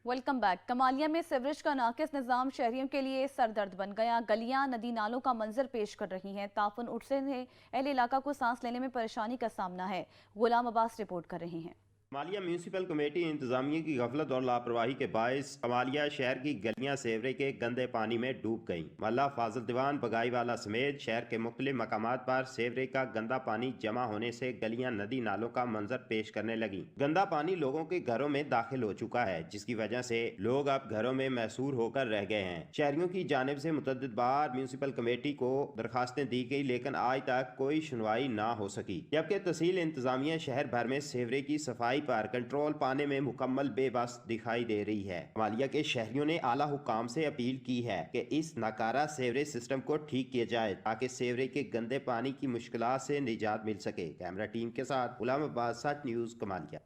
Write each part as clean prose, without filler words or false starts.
Welcome back. Kamalia میں sewerage کا ناقص نظام شہریوں کے لیے سردرد بن گیا۔ گلیاں ندی نالوں کا منظر پیش کر رہی ہیں۔ تعفن اٹھنے سے اہل علاقہ کو سانس لینے میں پریشانی کا سامنا ہے۔ غلام عباس رپورٹ کر رہے ہیں۔ کمالیہ میونسپل کمیٹی انتظامیہ کی غفلت اور لاپرواہی کے باعث کمالیہ شہر کی گلیاں سیورے کے گندے پانی میں ڈوب گئیں۔ محلہ فاضل دیوان بگائی والا سمیت شہر کے مختلف مقامات پر سیورے کا گندا پانی جمع ہونے سے گلیاں ندی نالوں کا منظر پیش کرنے لگیں۔ گندا پانی لوگوں کے گھروں میں داخل ہو چکا ہے، جس کی وجہ سے لوگ اب گھروں میں محصور ہو کر رہ گئے ہیں۔ شہریوں کی جانب سے متعدد بار میونسپل کمیٹی کو درخواستیں دی گئی، لیکن آج تک کوئی سنوائی نہ ہو سکی، جبکہ تحصیل انتظامیہ شہر بھر میں سیورے کی صفائی پر کنٹرول پانے میں مکمل بے بس دکھائی دے رہی ہے۔ کمالیہ کے شہریوں نے اعلیٰ حکام سے اپیل کی ہے کہ اس ناکارہ سیوریج سسٹم کو ٹھیک کیا جائے تاکہ سیوریج کے گندے پانی کی مشکلات سے نجات مل سکے۔ کیمرہ ٹیم کے ساتھ غلام عباس، سچ نیوز، کمالیہ۔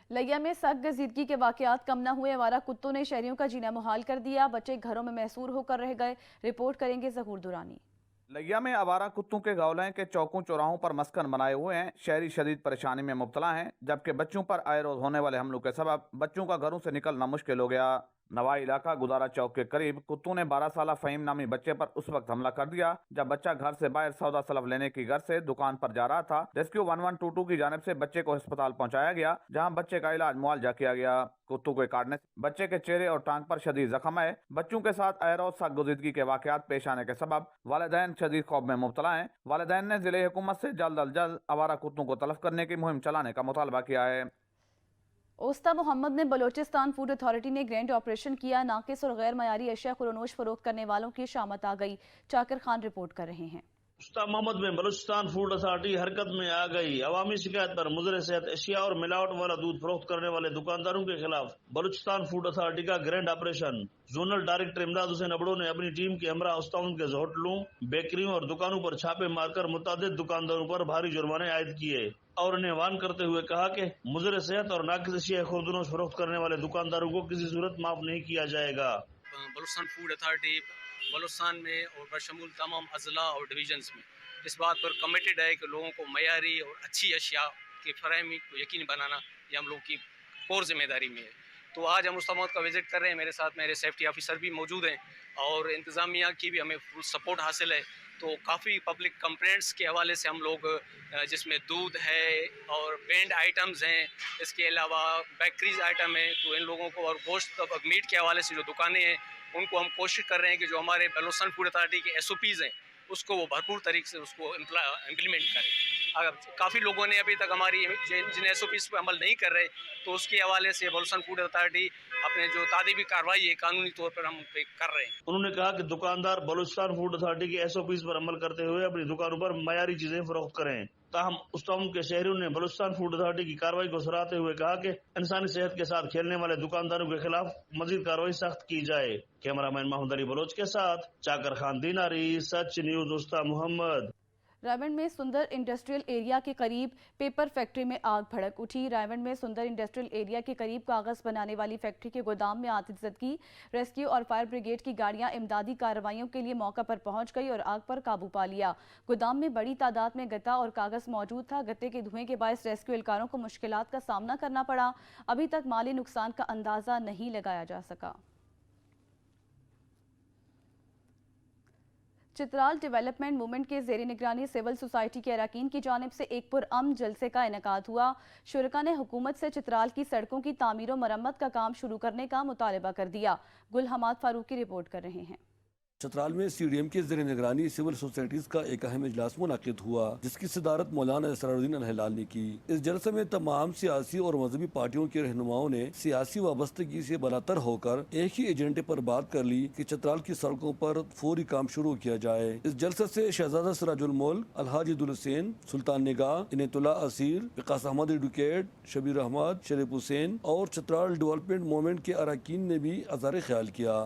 لیا میں سخت گزیدگی کے واقعات کم نہ ہوئے، آوارہ کتوں نے شہریوں کا جینا محال کر دیا، بچے گھروں میں محصور ہو کر رہ گئے۔ رپورٹ کریں گے ظہور دورانی۔ لیا میں آوارہ کتوں کے گھونلے کے چوکوں چوراہوں پر مسکن بنائے ہوئے ہیں۔ شہری شدید پریشانی میں مبتلا ہیں، جبکہ بچوں پر آئے روز ہونے والے حملوں کے سبب بچوں کا گھروں سے نکلنا مشکل ہو گیا۔ نوائی علاقہ گزارا چوک کے قریب کتوں نے 12 سالہ فہیم نامی بچے پر اس وقت حملہ کر دیا جب بچہ گھر سے باہر سودا سلف لینے کی غرض سے دکان پر جا رہا تھا۔ ریسکیو 1122 کی جانب سے بچے کو ہسپتال پہنچایا گیا، جہاں بچے کا علاج معالجہ کیا گیا۔ کتوں کے کاٹنے سے بچے کے چہرے اور ٹانگ پر شدید زخم ہے۔ بچوں کے ساتھ آئے روز سخت گزیدگی کے واقعات پیش آنے کے سبب والدین شدید خوف میں مبتلا ہیں۔ والدین نے ضلع حکومت سے جلد از جلد آوارہ کتوں کو تلف کرنے کی مہم چلانے کا مطالبہ کیا ہے۔ اوستا محمد میں بلوچستان فوڈ اتھارٹی نے گرینڈ آپریشن کیا، ناقص اور غیر معیاری اشیاء خورونوش فروخت کرنے والوں کی شامت آ گئی۔ چاکر خان رپورٹ کر رہے ہیں۔ اوستا محمد میں بلوچستان فوڈ اتھارٹی حرکت میں آ گئی۔ عوامی شکایت پر مضر صحت اشیاء اور ملاوٹ والا دودھ فروخت کرنے والے دکانداروں کے خلاف بلوچستان فوڈ اتھارٹی کا گرینڈ آپریشن۔ زونل ڈائریکٹر امداد حسین ابڑو نے اپنی ٹیم کے ہمراہ اوسٹاؤن کے ہوٹلوں، بیکریوں اور دکانوں پر چھاپے مار کر متعدد دکانداروں پر بھاری جرمانے عائد کیے اور انہیں وان کرتے ہوئے کہا کہ مضر صحت اور ناقص اشیاء خوردنوش فروخت کرنے والے دکانداروں کو کسی صورت معاف نہیں کیا جائے گا۔ بلوچستان فوڈ اتھارٹی بلوچستان میں اور بشمول تمام اضلاع اور ڈویژنز میں اس بات پر کمیٹڈ ہے کہ لوگوں کو معیاری اور اچھی اشیاء کی فراہمی کو یقینی بنانا یہ ہم لوگوں کی کور ذمہ داری میں ہے۔ تو آج ہم استعمال کا وزٹ کر رہے ہیں، میرے ساتھ میرے سیفٹی آفیسر بھی موجود ہیں اور انتظامیہ کی بھی ہمیں فل سپورٹ حاصل ہے۔ تو کافی پبلک کمپلینٹس کے حوالے سے ہم لوگ جس میں دودھ ہے اور پینٹ آئٹمز ہیں، اس کے علاوہ بیکریز آئٹم ہیں، تو ان لوگوں کو اور گوشت میٹ کے حوالے سے جو دکانیں ہیں ان کو ہم کوشش کر رہے ہیں کہ جو ہمارے بلوچستان فوڈ اتھارٹی کے SOPs ہیں اس کو وہ بھرپور طریقے سے اس کو امپلیمنٹ کریں۔ کافی لوگوں نے ابھی تک ہماری جن SOPs پہ عمل نہیں کر رہے، تو اس کے حوالے سے بلوچستان فوڈ اتھارٹی اپنے جو تعدیبی کارروائی ہے قانونی طور پر ہم پہ کر رہے ہیں۔ انہوں نے کہا کہ دکاندار بلوچستان فوڈ اتھارٹی کے SOPs پر عمل کرتے ہوئے اپنی دکانوں پر معیاری چیزیں فروخت کریں۔ تاہم اوسٹاؤن کے شہریوں نے بلوچستان فوڈ اتھارٹی کی کارروائی کو سراہتے ہوئے کہا کہ انسانی صحت کے ساتھ کھیلنے والے دکانداروں کے خلاف مزید کارروائی سخت کی جائے۔ کیمرہ مین محمد علی بلوچ کے ساتھ چاکر خان دیناری، سچ نیوز، اوستا محمد۔ رائیونڈ میں سندر انڈسٹریل ایریا کے قریب پیپر فیکٹری میں آگ بھڑک اٹھی۔ رائیونڈ میں سندر انڈسٹریل ایریا کے قریب کاغذ بنانے والی فیکٹری کے گودام میں آتش زدگی۔ ریسکیو اور فائر بریگیڈ کی گاڑیاں امدادی کارروائیوں کے لیے موقع پر پہنچ گئی اور آگ پر قابو پا لیا۔ گودام میں بڑی تعداد میں گتا اور کاغذ موجود تھا۔ گتے کے دھوئیں کے باعث ریسکیو اہلکاروں کو مشکلات کا سامنا کرنا پڑا۔ ابھی تک مالی نقصان کا اندازہ نہیں لگایا جا سکا۔ چترال ڈیولپمنٹ موومنٹ کے زیر نگرانی سول سوسائٹی کے اراکین کی جانب سے ایک پرامن جلسے کا انعقاد ہوا۔ شرکاء نے حکومت سے چترال کی سڑکوں کی تعمیر و مرمت کا کام شروع کرنے کا مطالبہ کر دیا۔ گل حماد فاروقی رپورٹ کر رہے ہیں۔ چترال میں CDM کے زیر نگرانی سول سوسائٹیز کا ایک اہم اجلاس منعقد ہوا، جس کی صدارت مولانا اسرار الدین الہلال نے کی۔ اس جلسے میں تمام سیاسی اور مذہبی پارٹیوں کے رہنماؤں نے سیاسی وابستگی سے بالاتر ہو کر ایک ہی ایجنڈے پر بات کر لی کہ چترال کی سڑکوں پر فوری کام شروع کیا جائے۔ اس جلسے سے شہزادہ سراج الملک، الحاج عبدالحسین، سلطان نگاہ، عنایت اللہ اسیر، وقاص احمد ایڈوکیٹ، شبیر احمد، شریف حسین اور چترال ڈیولپمنٹ موومنٹ کے اراکین نے بھی اظہار خیال کیا۔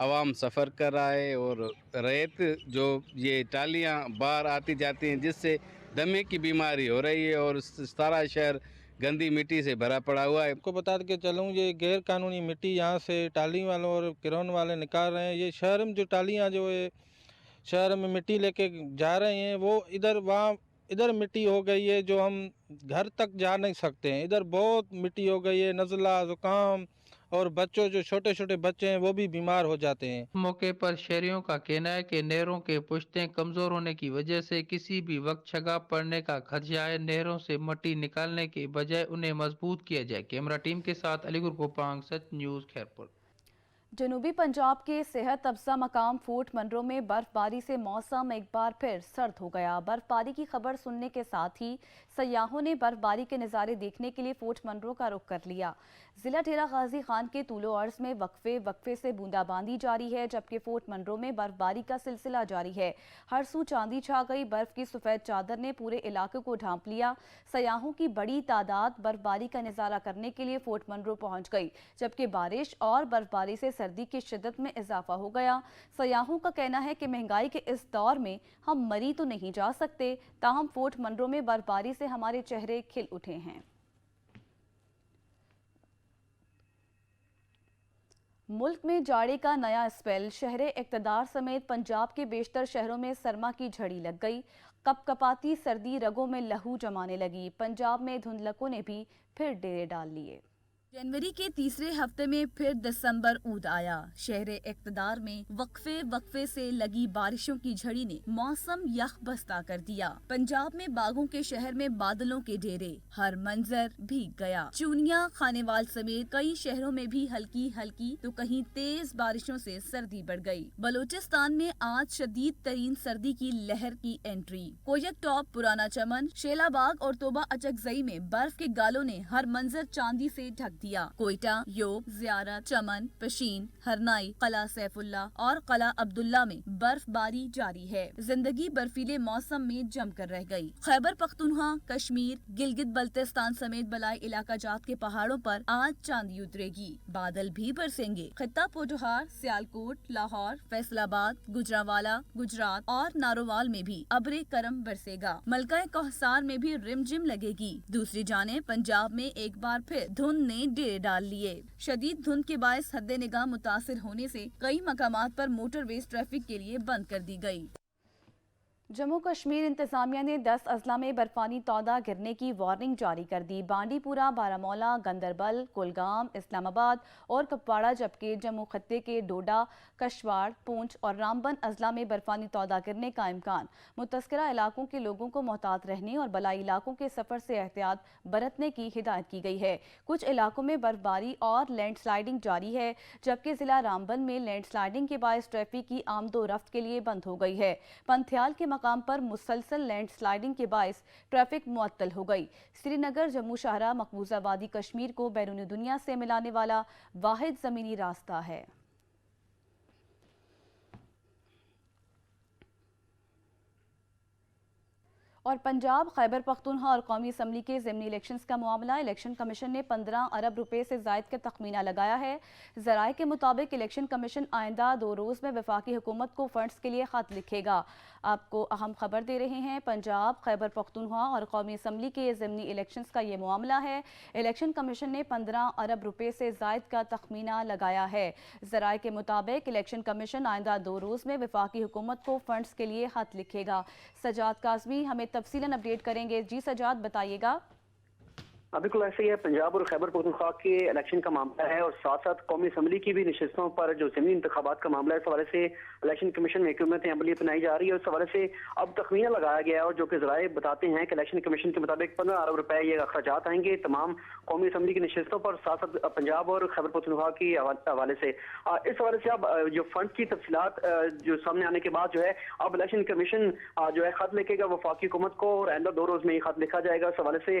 عوام سفر کر رہا ہے، اور ریت جو یہ ٹالیاں باہر آتی جاتی ہیں جس سے دمے کی بیماری ہو رہی ہے، اور سارا شہر گندی مٹی سے بھرا پڑا ہوا ہے۔ آپ کو بتا کے چلوں، یہ غیر قانونی مٹی یہاں سے ٹالی والوں اور کرون والے نکال رہے ہیں۔ یہ شہر میں جو ٹالیاں جو ہے شہر میں مٹی لے کے جا رہے ہیں، وہ ادھر مٹی ہو گئی ہے جو ہم گھر تک جا نہیں سکتے ہیں۔ ادھر بہت مٹی ہو گئی ہے، نزلہ، زکام، اور بچوں جو چھوٹے چھوٹے بچے ہیں وہ بھی بیمار ہو جاتے ہیں۔ موقع پر شہریوں کا کہنا ہے کہ نہروں کے پشتیں کمزور ہونے کی وجہ سے کسی بھی وقت چھگا پڑنے کا خدشہ ہے۔ نہروں سے مٹی نکالنے کے بجائے انہیں مضبوط کیا جائے۔ کیمرہ ٹیم کے ساتھ علی گڑھ گوپانگ، سچ نیوز خیرپور۔ جنوبی پنجاب کے صحت افزا مقام فورٹ منرو میں برف باری سے موسم ایک بار پھر سرد ہو گیا۔ برف باری کی خبر سننے کے ساتھ ہی سیاحوں نے برف باری کے نظارے دیکھنے کے لیے فورٹ منرو کا رخ کر لیا۔ ضلع ڈیرہ غازی خان کے طول و عرض میں وقفے سے بوندا باندی جاری ہے، جبکہ فورٹ منرو میں برف باری کا سلسلہ جاری ہے۔ ہر سو چاندی چھا گئی، برف کی سفید چادر نے پورے علاقے کو ڈھانپ لیا۔ سیاحوں کی بڑی تعداد برف باری کا نظارہ کرنے کے لیے فورٹ منرو پہنچ گئی، جبکہ بارش اور برف باری سے سردی کی شدت میں اضافہ ہو گیا۔ سیاحوں کا کہنا ہے کہ مہنگائی کے اس دور میں ہم مری تو نہیں جا سکتے، تاہم فورٹ منرو میں برف باری سے ہمارے چہرے کھل اٹھے ہیں۔ ملک میں جاڑے کا نیا اسپیل، شہر اقتدار سمیت پنجاب کے بیشتر شہروں میں سرما کی جھڑی لگ گئی۔ کپ کپاتی سردی رگوں میں لہو جمانے لگی۔ پنجاب میں دھندلکوں نے بھی پھر ڈیرے ڈال لیے۔ جنوری کے تیسرے ہفتے میں پھر دسمبر اود آیا۔ شہر اقتدار میں وقفے سے لگی بارشوں کی جھڑی نے موسم یخ بستہ کر دیا۔ پنجاب میں باغوں کے شہر میں بادلوں کے ڈیرے، ہر منظر بھیگ گیا۔ چونیا، خانیوال سمیت کئی شہروں میں بھی ہلکی تو کہیں تیز بارشوں سے سردی بڑھ گئی۔ بلوچستان میں آج شدید ترین سردی کی لہر کی انٹری۔ کویک ٹاپ، پرانا چمن، شیلا باغ اور توبہ اچکزئی میں برف کے گالوں نے ہر منظر چاندی سے ڈھک دیا۔ کوئٹہ، یوب، زیارت، چمن، پشین، ہرنائی، قلعہ سیف اللہ اور قلعہ عبداللہ میں برف باری جاری ہے۔ زندگی برفیلے موسم میں جم کر رہ گئی۔ خیبر پختونخوا، کشمیر، گلگت بلتستان سمیت بلائی علاقہ جات کے پہاڑوں پر آج چاندی اترے گی، بادل بھی برسیں گے۔ خطہ پوٹھوہار، سیالکوٹ، لاہور، فیصل آباد، گجرانوالہ، گجرات اور نارووال میں بھی ابر کرم برسے گا۔ ملکہ کوہسار میں بھی رم جم لگے گی۔ دوسری جانب پنجاب میں ایک بار پھر دھند نے ڈیرے ڈال لیے۔ شدید دھند کے باعث حد نگاہ متاثر ہونے سے کئی مقامات پر موٹر ویز ٹریفک کے لیے بند کر دی گئی۔ جموں کشمیر انتظامیہ نے 10 اضلاع میں برفانی تودہ گرنے کی وارننگ جاری کر دی۔ بانڈی پورہ، بارہمولہ، گندربل، کولگام، اسلام آباد اور کپواڑہ، جبکہ جموں خطے کے ڈوڈا، کشتواڑ، پونچھ اور رامبن اضلاع میں برفانی تودہ گرنے کا امکان۔ متذکرہ علاقوں کے لوگوں کو محتاط رہنے اور بلائی علاقوں کے سفر سے احتیاط برتنے کی ہدایت کی گئی ہے۔ کچھ علاقوں میں برف باری اور لینڈ سلائیڈنگ جاری ہے، جبکہ ضلع رامبن میں لینڈ سلائیڈنگ کے باعث ٹریفک کی آمد و رفت کے لیے بند ہو گئی ہے۔ پنتھیال کے مقام پر مسلسل لینڈ سلائیڈنگ کے باعث ٹریفک معطل ہو گئی۔ سری نگر جموں شاہراہ مقبوضہ وادی کشمیر کو بیرون دنیا سے ملانے والا واحد زمینی راستہ ہے۔ اور پنجاب، خیبر پختونخوا اور قومی اسمبلی کے ضمنی الیکشنز کا معاملہ، الیکشن کمیشن نے 15 ارب روپے سے زائد کا تخمینہ لگایا ہے۔ ذرائع کے مطابق الیکشن کمیشن آئندہ 2 روز میں وفاقی حکومت کو فنڈز کے لیے خط لکھے گا۔ آپ کو اہم خبر دے رہے ہیں، پنجاب، خیبر پختونخوا اور قومی اسمبلی کے ضمنی الیکشنز کا یہ معاملہ ہے۔ الیکشن کمیشن نے 15 ارب روپے سے زائد کا تخمینہ لگایا ہے۔ ذرائع کے مطابق الیکشن کمیشن آئندہ 2 روز میں وفاقی حکومت کو فنڈز کے لیے خط لکھے گا۔ سجاد کاظمی ہمیں تفصیلاً اپڈیٹ کریں گے۔ جی سجاد، بتائیے گا۔ بالکل ایسے ہی ہے، پنجاب اور خیبر پختونخوا کے الیکشن کا معاملہ ہے اور ساتھ ساتھ قومی اسمبلی کی بھی نشستوں پر جو ضمنی انتخابات کا معاملہ ہے، اس حوالے سے الیکشن کمیشن میں حکمت عملی اپنائی جا رہی ہے۔ اس حوالے سے اب تخمینہ لگایا گیا ہے اور جو کہ ذرائع بتاتے ہیں کہ الیکشن کمیشن کے مطابق 15 ارب روپے یہ اخراجات آئیں گے تمام قومی اسمبلی کی نشستوں پر، ساتھ ساتھ پنجاب اور خیبر پختونخوا کے حوالے سے۔ اس حوالے سے اب جو فنڈ کی تفصیلات جو سامنے آنے کے بعد جو ہے اب الیکشن کمیشن جو ہے خط لکھے گا وفاقی حکومت کو اور آئندہ 2 روز میں یہ خط لکھا جائے گا۔ اس حوالے سے